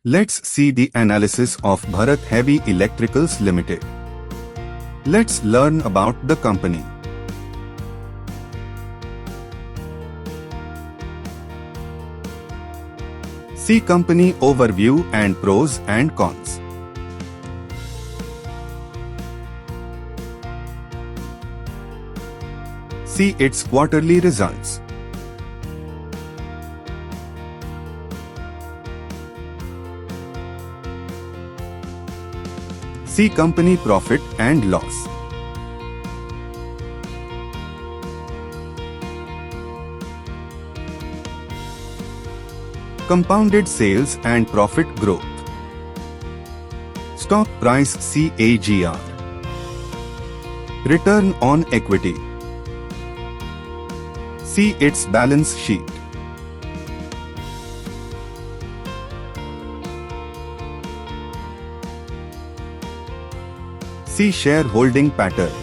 Let's see the analysis of Bharat Heavy Electricals Limited. Let's learn about the company. See company overview and pros and cons. See its quarterly results. See company profit and loss. Compounded sales and profit growth. Stock price CAGR. Return on equity. See its balance sheet. See shareholding pattern.